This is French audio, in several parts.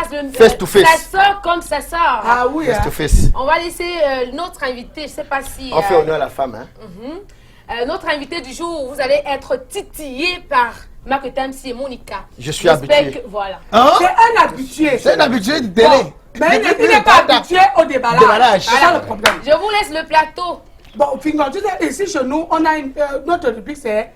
passe le face to face. Ça sort comme ça sort. Ah oui. Face to face. On va laisser notre invité, je ne sais pas si... On fait honneur à la femme. Hein. Notre invité du jour, vous allez être titillé par Marc Tamsi et Monica. Je suis habitué. Que, voilà. Hein? C'est un habitué. C'est un habitué du télé. Bon, mais il n'est pas habitué au déballage. C'est ça le problème. Je vous laisse le plateau. Bon, Fingon, tu sais, ici chez nous, on a notre rubrique, c'est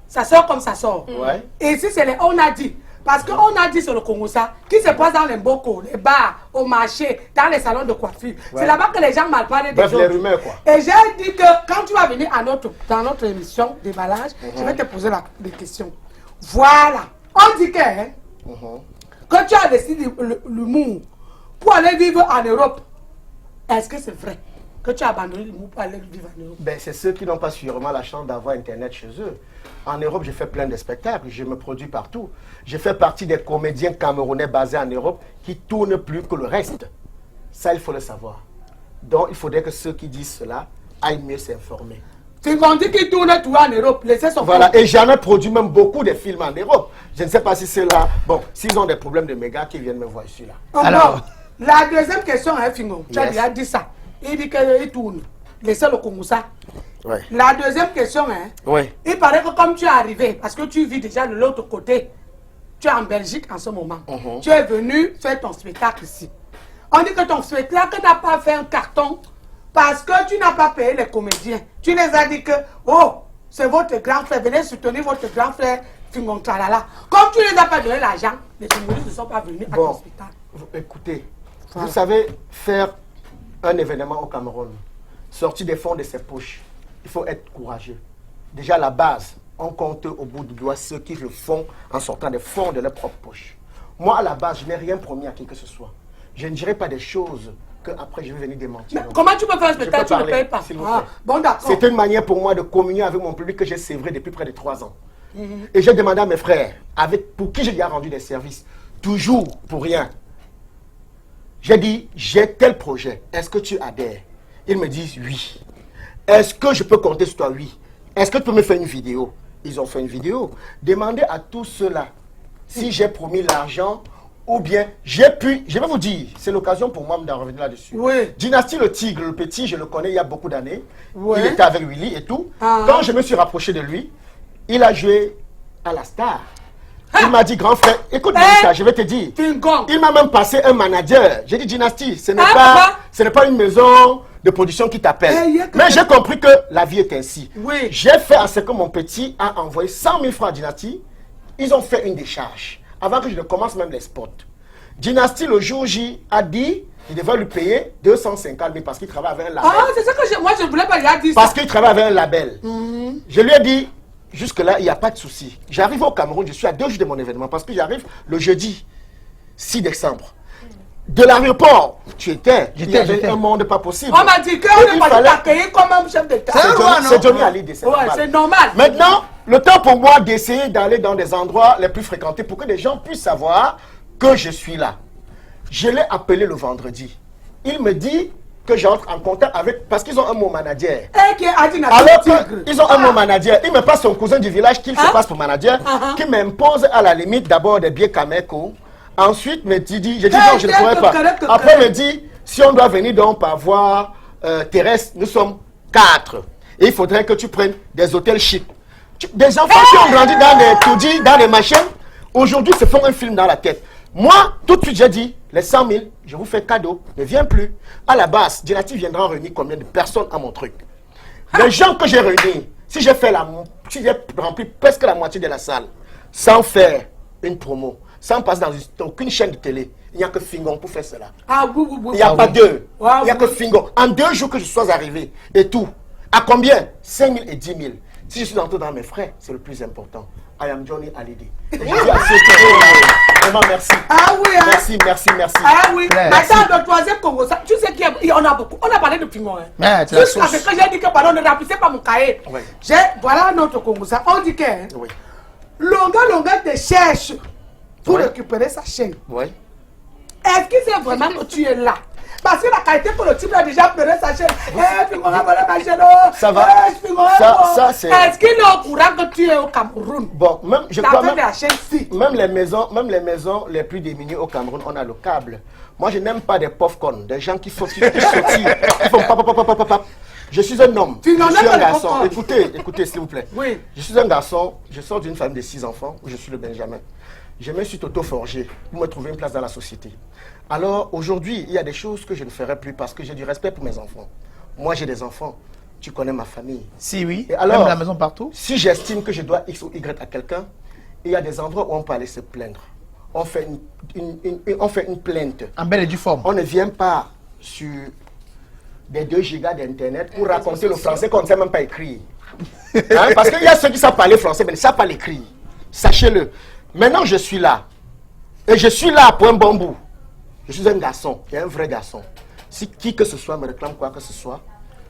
ça sort comme ça sort. Ouais. Et ici, c'est les on a dit. Parce qu'on a dit sur le Congo ça, qui se passe dans les bocaux, les bars, au marché, dans les salons de coiffure. Ouais. C'est là-bas que les gens mal parlent des autres. Les rumeurs, quoi. Et j'ai dit que quand tu vas venir dans notre émission déballage, je vais te poser des questions. Voilà. On dit que, quand tu as décidé l'humour pour aller vivre en Europe, est-ce que c'est vrai que tu as abandonné l'humour pour aller vivre en Europe? Ben, c'est ceux qui n'ont pas sûrement la chance d'avoir Internet chez eux. En Europe, je fais plein de spectacles, je me produis partout. Je fais partie des comédiens camerounais basés en Europe qui tournent plus que le reste. Ça, il faut le savoir. Donc, il faudrait que ceux qui disent cela aillent mieux s'informer. Tu m'as dit qu'ils tournent tout en Europe, laissez son Voilà, et j'en ai produit même beaucoup de films en Europe. Je ne sais pas si c'est là. Bon, s'ils ont des problèmes de méga, qu'ils viennent me voir ici là. Alors, la deuxième question, hein, Fingo, tu as déjà dit ça. Il dit qu'il tourne. Laissez le Congo ça. Ouais. La deuxième question, hein, il paraît que comme tu es arrivé, parce que tu vis déjà de l'autre côté, tu es en Belgique en ce moment, tu es venu faire ton spectacle ici. On dit que ton spectacle n'a pas fait un carton parce que tu n'as pas payé les comédiens. Tu les as dit que, oh, c'est votre grand frère, venez soutenir votre grand frère Fingon Tralala. Comme tu ne les as pas donné l'argent, les humoristes ne sont pas venus à ton spectacle. Écoutez, vous savez, faire un événement au Cameroun, sortir des fonds de ses poches, il faut être courageux. Déjà, à la base, on compte au bout du doigt ceux qui le font en sortant des fonds de leur propre poche. Moi, à la base, je n'ai rien promis à qui que ce soit. Je ne dirai pas des choses que après je vais venir démentir. Mais comment tu peux faire un spectacle, tu ne payes pas? Bon, d'accord. C'est une manière pour moi de communier avec mon public que j'ai sévré depuis près de 3 ans. Et j'ai demandé à mes frères, pour qui j'ai déjà rendu des services, toujours pour rien. J'ai dit, j'ai tel projet, est-ce que tu adhères? Ils me disent oui. Est-ce que je peux compter sur toi? Oui. Est-ce que tu peux me faire une vidéo? Ils ont fait une vidéo. Demandez à tous ceux-là si j'ai promis l'argent ou bien j'ai pu. Je vais vous dire, c'est l'occasion pour moi d'en revenir là-dessus. Oui. Dynastie le Tigre, le petit, je le connais il y a beaucoup d'années. Oui. Il était avec Willy et tout. Quand je me suis rapproché de lui, il a joué à la Star. Il m'a dit, grand frère, écoute, Monica, je vais te dire. Il m'a même passé un manager. J'ai dit, Dynastie, ce n'est pas une maison de production qui t'appelle. Mais j'ai compris que la vie est ainsi. Oui. J'ai fait à ce que mon petit a envoyé 100 000 francs à Dynastie. Ils ont fait une décharge avant que je ne commence même les spots. Dynastie, le jour J, a dit qu'il devait lui payer 250 000 parce qu'il travaille avec un label. Ah, c'est ça que moi je ne voulais pas lui dire. Parce qu'il travaille avec un label. Je lui ai dit, jusque-là, il n'y a pas de souci. J'arrive au Cameroun, je suis à 2 jours de mon événement parce que j'arrive le jeudi 6 décembre. De l'aéroport, il y avait un monde pas possible. On m'a dit qu'on ne va pas t'accueillir comme un chef d'État. C'est Johnny Hallyday, c'est normal. Maintenant, le temps pour moi d'essayer d'aller dans des endroits les plus fréquentés pour que les gens puissent savoir que je suis là. Je l'ai appelé le vendredi. Il me dit que j'entre en contact avec, parce qu'ils ont un mot manager. Alors qu'ils ont un mot manager, il me passe son cousin du village qu'il se passe pour manager, qui m'impose à la limite d'abord des billets Cameco. Ensuite, me dit, je dis non, je ne pourrais pas. Après, me dit, si on doit venir donc par voie terrestre, nous sommes 4. Et il faudrait que tu prennes des hôtels chics. Des enfants qui ont grandi dans des taudis, dans des machines, aujourd'hui se font un film dans la tête. Moi, tout de suite, j'ai dit, les 100 000, je vous fais cadeau, ne viens plus. À la base, Dynastie viendra réunir combien de personnes à mon truc? Les gens que j'ai réunis, si j'ai rempli presque la moitié de la salle, sans faire une promo, sans passer dans aucune chaîne de télé, il n'y a que Fingon pour faire cela. Il n'y a pas deux. Il n'y a que Fingon. En 2 jours que je sois arrivé, et tout. À combien? 5 000 et 10 000. Si je suis entré dans mes frais, c'est le plus important. I am Johnny Hallyday. Je dis à ceux qui vraiment merci. Ah oui, hein? Merci, merci, merci. Ah oui. Attends, le troisième Congo, tu sais qu'il y en a beaucoup. On a parlé de Fingon. Hein? Jusqu'à ce que j'ai dit que pardon, ne remplissez pas mon cahier. Oui. Voilà notre Congo. On dit que oui. Longa te cherche pour récupérer sa chaîne. Oui. Est-ce que c'est vraiment que tu es là? Parce que la qualité pour le type a déjà pleuré sa chaîne. Ça va. Ça c'est... Est-ce qu'il est au courant que tu es au Cameroun? Bon, même, je crois même les maisons les plus démunies au Cameroun, on a le câble. Moi, je n'aime pas des popcorn, des gens qui font sortir, qui font papa. Je suis un homme, je suis un garçon. Écoutez, s'il vous plaît. Oui. Je suis un garçon, je sors d'une famille de 6 enfants, où je suis le Benjamin. Je me suis auto-forgé pour me trouver une place dans la société. Alors, aujourd'hui, il y a des choses que je ne ferai plus parce que j'ai du respect pour mes enfants. Moi, j'ai des enfants. Tu connais ma famille. Si, oui. Et alors, même la maison partout. Si j'estime que je dois X ou Y à quelqu'un, il y a des endroits où on peut aller se plaindre. On fait une plainte. En belle et due forme. On ne vient pas sur des 2 gigas d'internet pour raconter le français qu'on ne sait même pas écrire. Hein? Parce qu'il y a ceux qui savent parler français, mais ne savent pas l'écrire. Sachez-le. Maintenant, je suis là. Et je suis là pour un bon bout. Je suis un garçon, et un vrai garçon. Si qui que ce soit me réclame quoi que ce soit,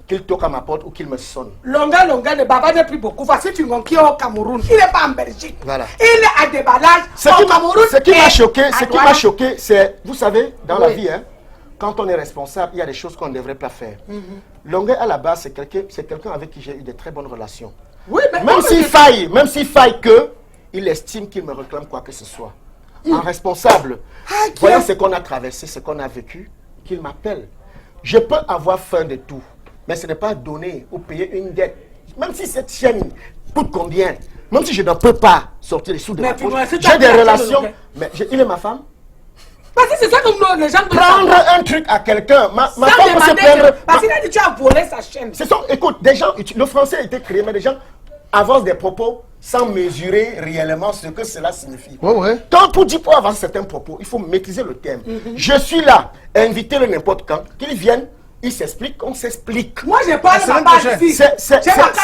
qu'il toque à ma porte ou qu'il me sonne. Longa, le baba n'est plus beaucoup. Voici Fingon qui est au Cameroun. Il n'est pas en Belgique. Voilà. Il est à déballage au Cameroun. Ce qui m'a choqué, c'est, vous savez, dans la vie, hein, quand on est responsable, il y a des choses qu'on ne devrait pas faire. Longa, à la base, c'est quelqu'un avec qui j'ai eu de très bonnes relations. Oui, mais même s'il faille que, il estime qu'il me réclame quoi que ce soit. En responsable, voyant ce qu'on a traversé, ce qu'on a vécu, qu'il m'appelle. Je peux avoir faim de tout, mais ce n'est pas donner ou payer une dette. Même si cette chaîne coûte combien, même si je ne peux pas sortir les sous de ma poche, j'ai des relations, mais il est ma femme. Parce que c'est ça que les gens prendre un truc à quelqu'un, ma femme peut se plaindre. Parce qu'il a dit tu as volé sa chaîne. Écoute, des gens, le français a été créé, mais des gens avancent des propos sans mesurer réellement ce que cela signifie. Donc pour avancer certains propos, il faut maîtriser le terme. Je suis là, invitez-le n'importe quand, qu'il vienne, il s'explique, on s'explique. Moi je parle ici. C'est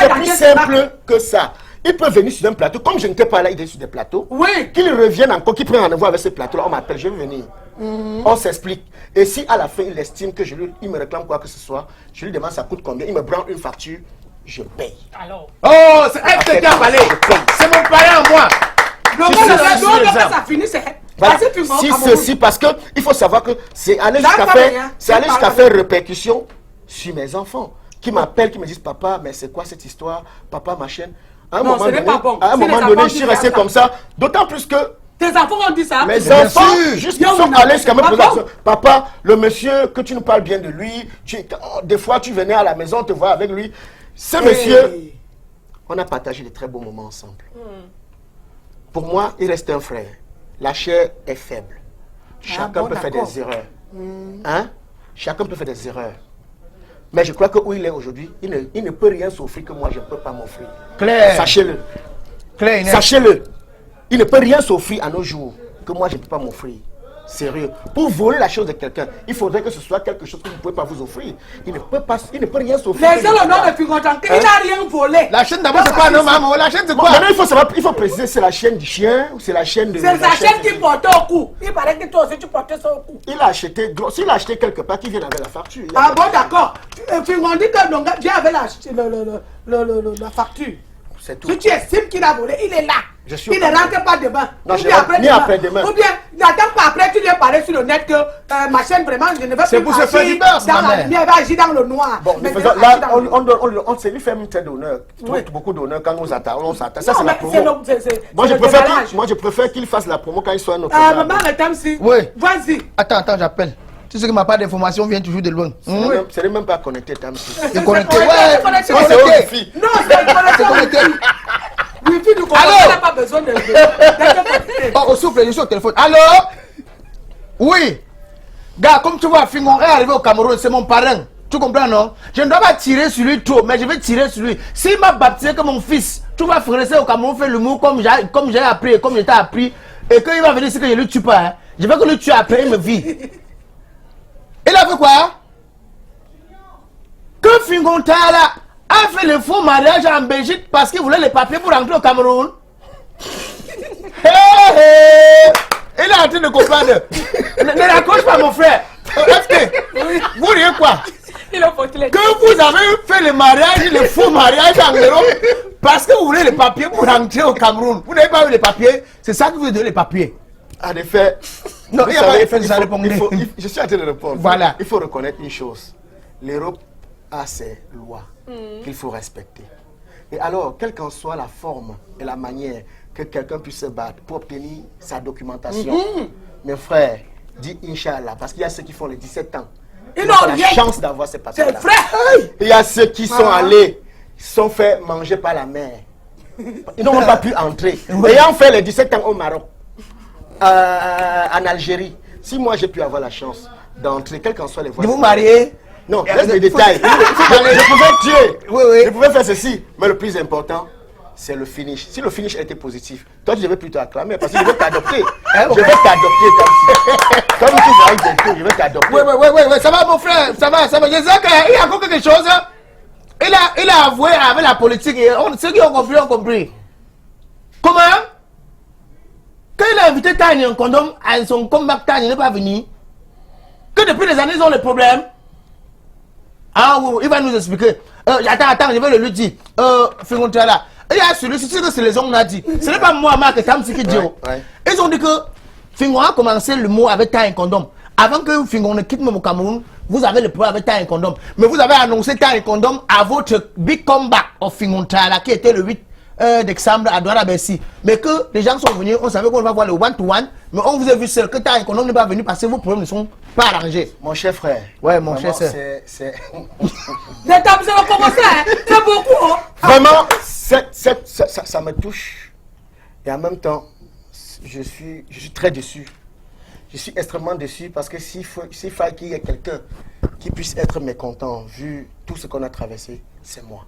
plus simple que ça. Il peut venir sur un plateau, comme je n'étais pas là, il est sur des plateaux. Oui. Qu'il revienne encore, qu'il prenne rendez-vous avec ce plateau-là, on m'appelle, je vais venir. On s'explique. Et si à la fin il estime que il me réclame quoi que ce soit, je lui demande ça coûte combien, il me prend une facture, je paye. Alors. Oh, c'est elle qui a parlé. C'est mon parent, moi. Ça finit, c'est... Voilà. Parce que il faut savoir que c'est aller jusqu'à faire répercussion sur mes enfants qui m'appellent, qui me disent papa, mais c'est quoi cette histoire, papa, ma chaîne. À un moment donné, je suis resté comme ça, d'autant plus que tes enfants ont dit ça. Mes enfants, ils sont allés jusqu'à me poser la question. Papa, le monsieur que tu nous parles bien de lui, des fois tu venais à la maison te voir avec lui. Ce monsieur, on a partagé de très beaux moments ensemble. Pour moi, il reste un frère. La chair est faible. Chacun peut faire des erreurs. Hein? Chacun peut faire des erreurs. Mais je crois que où il est aujourd'hui, il ne peut rien s'offrir que moi je ne peux pas m'offrir. Claire. Sachez-le. Claire. Sachez-le. Il ne peut rien s'offrir à nos jours que moi je ne peux pas m'offrir. Sérieux. Pour voler la chose de quelqu'un, il faudrait que ce soit quelque chose que vous ne pouvez pas vous offrir. Il ne peut rien s'offrir. Laissez le nom de Fingontan, il n'a rien volé. La chaîne d'abord, c'est pas un homme, maman. La chaîne, c'est quoi? Maintenant, il faut préciser, c'est la chaîne du chien ou c'est la chaîne de... C'est sa chaîne qui portait au cou. Il paraît que toi aussi, tu portais ça au cou. Il a acheté, s'il a acheté quelque part, qu'il vienne avec la facture. Ah bon, d'accord. Fingon dit que donc, viens avec la facture. C'est tout. Si tu estimes qu'il a volé, il est là. Il ne rentre pas demain. Non, ni après-demain. Ou bien, n'attends pas après, tu viens parler sur le net que ma chaîne, vraiment, je ne veux c'est pour se faire du beurre, ma mère. Elle va agir dans le noir. Bon, là, on s'est lui fait un tel d'honneur. Beaucoup d'honneur quand on s'attaque. Ça, c'est la promo. Moi, je préfère qu'il fasse la promo quand il soit à notre maman, attends, si. Oui. Vas-y. Attends, j'appelle. Tu sais que ma part d'information vient toujours de loin. C'est même pas connecté, Tamsi. C'est connecté, c'est au wifi. Non, c'est connecté. Wifi du Congo, on n'a pas besoin de... Oh, s'il vous plaît, je suis au téléphone. Allô? Oui. Gars, comme tu vois, Fingon est arrivé au Cameroun, c'est mon parrain. Tu comprends, non? Je ne dois pas tirer sur lui trop, mais je vais tirer sur lui. S'il m'a baptisé comme mon fils, tu vas rester au Cameroun, faire l'humour comme j'ai appris, comme je t'ai appris, et qu'il va venir ici que je ne le tue pas. Hein. Je veux que le tue après, il me vit. Il a fait quoi? Que Fingon Tala a fait le faux mariage en Belgique parce qu'il voulait les papiers pour rentrer au Cameroun. Il est en train de comprendre. Ne raccroche pas, mon frère. Est-ce que vous riez quoi? Que vous avez fait le mariage, le faux mariage en Europe parce que vous voulez les papiers pour rentrer au Cameroun. Vous n'avez pas eu les papiers. C'est ça que vous voulez donner les papiers. En effet, non, il y a pas effet de ça répondre. Je suis en train de répondre. Voilà. Il faut reconnaître une chose. L'Europe a ses lois qu'il faut respecter. Et alors, quelle qu'en soit la forme et la manière que quelqu'un puisse se battre pour obtenir sa documentation, mes frères, dis Inch'Allah, parce qu'il y a ceux qui font les 17 ans. Ils ont la chance d'avoir ces papiers-là. Il y a ceux qui sont allés, sont fait manger par la mer. Ils n'ont pas pu entrer. Ayant fait les 17 ans au Maroc, en Algérie, si moi j'ai pu avoir la chance d'entrer, quel qu'en soit les voies. Vous mariez? Non, laisse les détails. Je pouvais tuer, je pouvais faire ceci, mais le plus important, c'est le finish. Si le finish était positif, toi tu devais plutôt acclamer parce que je vais t'adopter. Je vais t'adopter comme tu vas bientôt, je vais t'adopter. Oui, ça va mon frère, ça va. Je sais qu'il y a encore quelque chose. Il a avoué avec la politique et ceux qui ont compris. Comment? Quand il a invité Tani en condom à son comeback, Tani n'est pas venu. Que depuis des années ils ont le problème. Ah oui, il va nous expliquer. Attends, je vais le lui dire. Fingontala. Il y a celui-ci, c'est les hommes qui ont dit. Ce n'est pas moi, Marc, Tamsi qui dit. Ils ont dit que Fingon a commencé le mot avec Tani condom. Avant que Fingon ne quitte même au Cameroun, vous avez le problème avec Tani condom. Mais vous avez annoncé Tani condom à votre big comeback of Fingontala qui était le 8 décembre à Douala-Bercy. Mais que les gens sont venus, on savait qu'on va voir le one-to-one, mais on vous a vu seul que Tani condom n'est pas venu parce que vos problèmes ne sont pas arrangés. Mon cher frère. Ouais, mon cher frère. C'est beaucoup. Vraiment, ça me touche. Et en même temps, je suis très déçu. Je suis extrêmement déçu parce que s'il fallait qu'il y ait quelqu'un qui puisse être mécontent vu tout ce qu'on a traversé, c'est moi.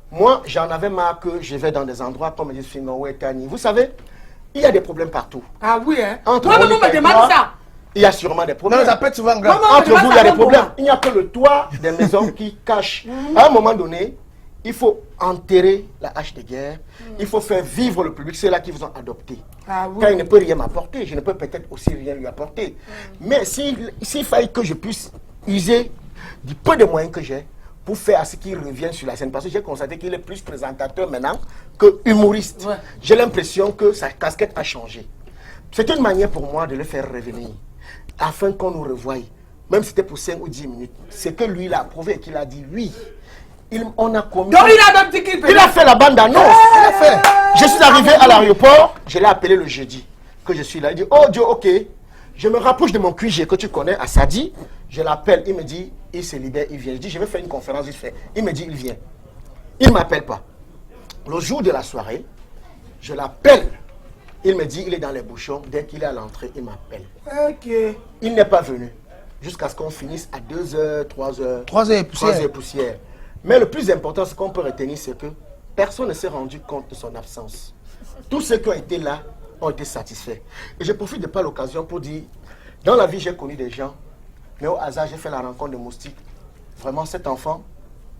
Moi, j'en avais marre que je vais dans des endroits comme les Fingowe, Tani. Vous savez, il y a des problèmes partout. Ah oui, hein? Moi, me demande ça. Il y a sûrement des problèmes. Non, ça peut être souvent grave. Entre vous, il y a des problèmes. Il n'y a que le toit des maisons qui cache. À un moment donné, il faut enterrer la hache de guerre. Il faut faire vivre le public. C'est là qu'ils vous ont adopté. Ah, oui. Quand il ne peut rien m'apporter, je ne peux peut-être aussi rien lui apporter. Mais s'il fallait que je puisse user du peu de moyens que j'ai pour faire à ce qu'il revienne sur la scène, parce que j'ai constaté qu'il est plus présentateur maintenant que humoriste. Ouais. J'ai l'impression que sa casquette a changé. C'est une manière pour moi de le faire revenir, afin qu'on nous revoie, même si c'était pour 5 ou 10 minutes. C'est que lui, il a approuvé et qu'il a dit oui. On a commis... Donc il a fait la bande annonce. Il a fait. Je suis arrivé à l'aéroport, je l'ai appelé le jeudi, que je suis là. Il dit, oh Dieu, ok. Je me rapproche de mon QG que tu connais, à Sadi. Je l'appelle, il me dit, il se libère, il vient. Je dis, je vais faire une conférence, il fait. Il me dit, il vient. Il ne m'appelle pas. Le jour de la soirée, je l'appelle. Il me dit, il est dans les bouchons. Dès qu'il est à l'entrée, il m'appelle. Ok. Il n'est pas venu. Jusqu'à ce qu'on finisse à 2h, 3h. 3h poussière. Mais le plus important, ce qu'on peut retenir, c'est que personne ne s'est rendu compte de son absence. Tous ceux qui ont été là ont été satisfaits. Et je profite de pas l'occasion pour dire, dans la vie, j'ai connu des gens, mais au hasard, j'ai fait la rencontre de Moustique. Vraiment, cet enfant,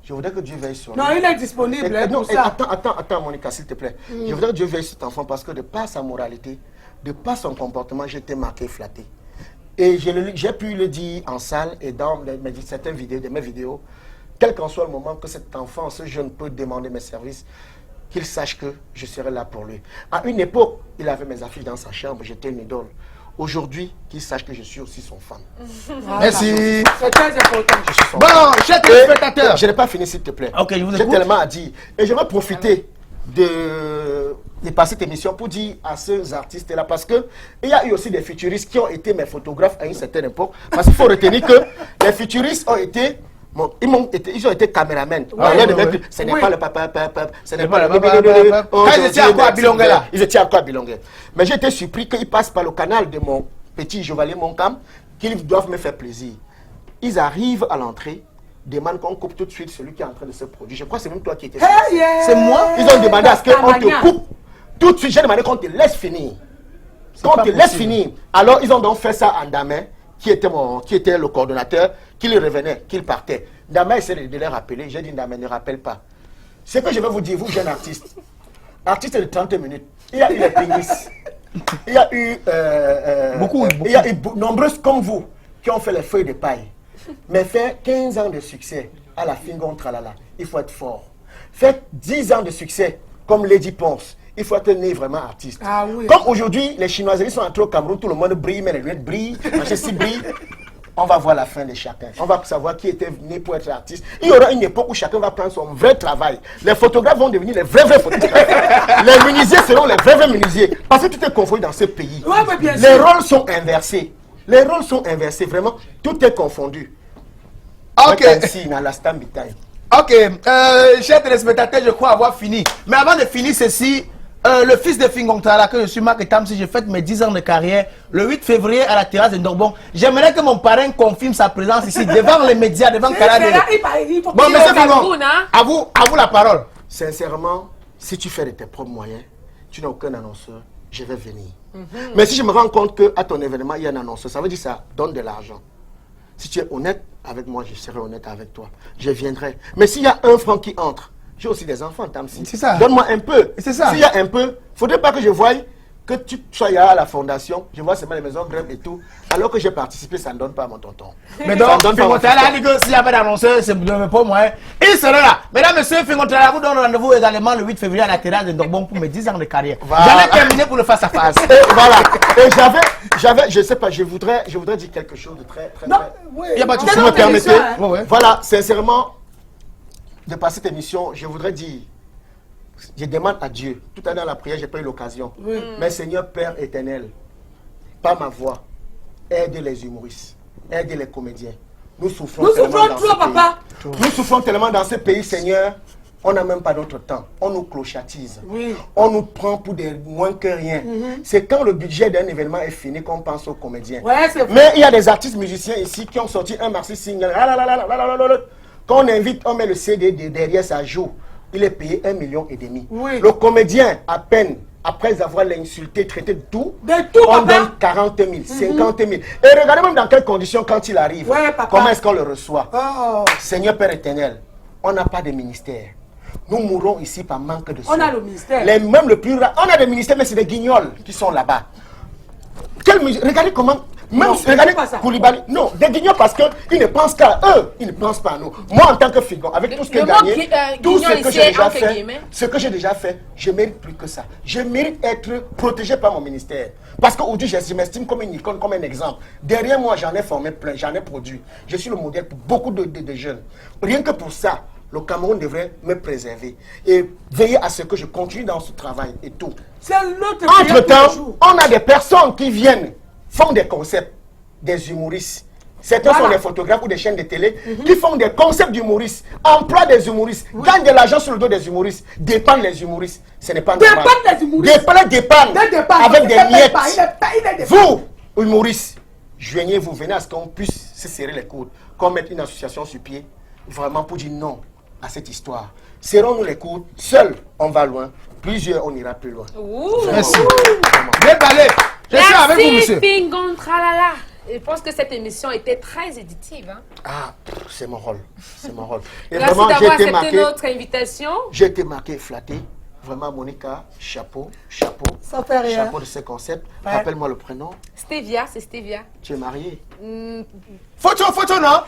je voudrais que Dieu veille sur lui. Non, il est disponible pour ça. Attends, Monica, s'il te plaît. Je voudrais que Dieu veille sur cet enfant parce que de par sa moralité, de par son comportement, j'ai été marqué, flatté. Et j'ai pu le dire en salle et dans certaines vidéos, de mes vidéos, quel qu'en soit le moment que cet enfant, ce jeune peut demander mes services, qu'il sache que je serai là pour lui. À une époque, il avait mes affiches dans sa chambre, j'étais une idole. Aujourd'hui, qu'il sache que je suis aussi son fan. Merci. C'est très important. Bon, chers téléspectateurs. Je n'ai pas fini, s'il te plaît. Ok, je vous écoute. J'ai tellement à dire. Et je vais profiter de passer cette émission pour dire à ces artistes-là, parce qu'il y a eu aussi des futuristes qui ont été mes photographes à une certaine époque. Parce qu'il faut retenir que les futuristes ont été... Bon, ils ont été caméramans. Ce n'est pas le papa, ce n'est pas le papa. Ils étaient encore à Bilongué. Ils étaient encore à Bilongué. Mais j'ai été surpris qu'ils passent par le canal de mon petit Jovalier Moncam, qu'ils doivent me faire plaisir. Ils arrivent à l'entrée, demandent qu'on coupe tout de suite celui qui est en train de se produire. Je crois que c'est même toi qui étais là. C'est moi. Ils ont demandé à ce qu'on te coupe tout de suite. J'ai demandé qu'on te laisse finir. Qu'on te laisse finir. Alors ils ont donc fait ça en Damin, qui était le coordonnateur, qu'il revenait, qu'il partait. Damin essaie de les rappeler. J'ai dit, Damin, ne rappelle pas. Ce que je vais vous dire, vous, jeune artiste de 30 minutes, il y a eu les Pingis. Il y a eu beaucoup. Il y a eu nombreuses comme vous qui ont fait les feuilles de paille. Mais faire 15 ans de succès à la Fingon Tralala, il faut être fort. Faites 10 ans de succès comme Lady Ponce. il faut être né vraiment artiste. Ah oui. Comme aujourd'hui, les chinoiseries sont entrées au Cameroun, tout le monde brille, mais les lunettes brillent, Manchester brille. On va voir la fin de chacun. On va savoir qui était né pour être artiste. Il y aura une époque où chacun va prendre son vrai travail. Les photographes vont devenir les vrais photographes. Les menuisiers seront les vrais menuisiers. Parce que tout est confondu dans ce pays. Ouais, mais bien les sûr. rôles sont inversés. Les rôles sont inversés, vraiment. Tout est confondu. Ok. Ok, chers téléspectateurs, je crois avoir fini. Mais avant de finir ceci, le fils de Fingontala, que je suis Marc Tamsi, j'ai fait mes 10 ans de carrière le 8 février à la terrasse de Ndorbon. J'aimerais que mon parrain confirme sa présence ici, devant les médias, devant Canal. Bon, monsieur Fingon, à vous la parole. Sincèrement, si tu fais de tes propres moyens, tu n'as aucun annonceur, je vais venir. Mais si je me rends compte qu'à ton événement, il y a un annonceur, ça veut dire que ça donne de l'argent. Si tu es honnête avec moi, je serai honnête avec toi. Je viendrai. Mais s'il y a un franc qui entre, j'ai aussi des enfants, Tamsi. C'est ça. Donne-moi un peu. C'est ça. S'il y a un peu, il ne faudrait pas que je voie que tu sois à la fondation. Je vois seulement les maisons grèves et tout. Alors que j'ai participé, ça ne donne pas à mon tonton. Mais donc, Fingontala a dit que s'il n'y a pas d'annonceur, c'est pas moi. Il sera là. Mesdames, messieurs, Fingontala vous donne rendez-vous également le 8 février à la terrasse de Ndorbon pour mes 10 ans de carrière. Voilà. J'en ai terminé pour le face-à-face. Et voilà. Et je sais pas, je voudrais dire quelque chose de très. Non, très... oui. Il y a pas de C'est souci, vous me notre permettez. émission, hein. Ouais. Voilà, sincèrement, de passer cette émission, je voudrais dire, je demande à Dieu, tout à l'heure dans la prière, j'ai pas eu l'occasion. Mais Seigneur Père éternel, par ma voix, aide les humoristes, aide les comédiens. Nous souffrons tellement dans ce pays. Papa. Nous souffrons tellement dans ce pays, Seigneur. On n'a même pas notre temps. On nous clochatise. Oui. On nous prend pour des moins que rien. C'est quand le budget d'un événement est fini qu'on pense aux comédiens. Ouais, c'est vrai. Mais il y a des artistes musiciens ici qui ont sorti un maxi single. Quand on invite, on met le CD derrière, ça joue. Il est payé 1,5 million. Oui. Le comédien, à peine, après avoir l'insulté, traité de tout, on papa. donne 40 000, 50 000. Et regardez même dans quelles conditions quand il arrive. Ouais, papa. Comment est-ce qu'on le reçoit? Oh. Seigneur Père éternel, on n'a pas de ministère. Nous mourons ici par manque de soins. On a le ministère. Même le plus rare. On a des ministères, mais c'est des guignols qui sont là-bas. Regardez comment. Même regardez Koulibaly. Non, des guignols parce qu'ils ne pensent qu'à eux. Ils ne pensent pas à nous. Moi, en tant que Figon, avec tout ce que j'ai gagné, tout ce que j'ai déjà fait, je mérite plus que ça. Je mérite être protégé par mon ministère. Parce qu'aujourd'hui, je m'estime comme une icône, comme un exemple. Derrière moi, j'en ai formé plein, j'en ai produit. Je suis le modèle pour beaucoup de jeunes. Rien que pour ça, le Cameroun devrait me préserver et veiller à ce que je continue dans ce travail et tout. C'est notre Entre-temps, on a des personnes qui viennent, font des concepts, des humoristes. Certains sont des photographes ou des chaînes de télé qui font des concepts d'humoristes, emploient des humoristes, gagnent de l'argent sur le dos des humoristes, dépendent les humoristes. Ce n'est pas normal. Dépendent les humoristes. Dépendent avec des miettes. Vous, humoristes, joignez-vous, venez à ce qu'on puisse se serrer les coudes, qu'on mette une association sur pied, vraiment pour dire non à cette histoire. Serrons-nous les coudes, seuls on va loin, plusieurs on ira plus loin. Merci. Bien parlé. Je suis avec vous, monsieur. Merci Fingon Tralala. Je pense que cette émission était très éditive. Hein? Ah, c'est mon rôle. C'est mon rôle. Et merci vraiment, d'avoir accepté notre invitation. J'ai été marqué, flatté. Vraiment, Monica, chapeau. Ça fait rien. Chapeau de ce concept. Rappelle-moi le prénom. Stevia, c'est Stevia. Tu es mariée? Photo, non?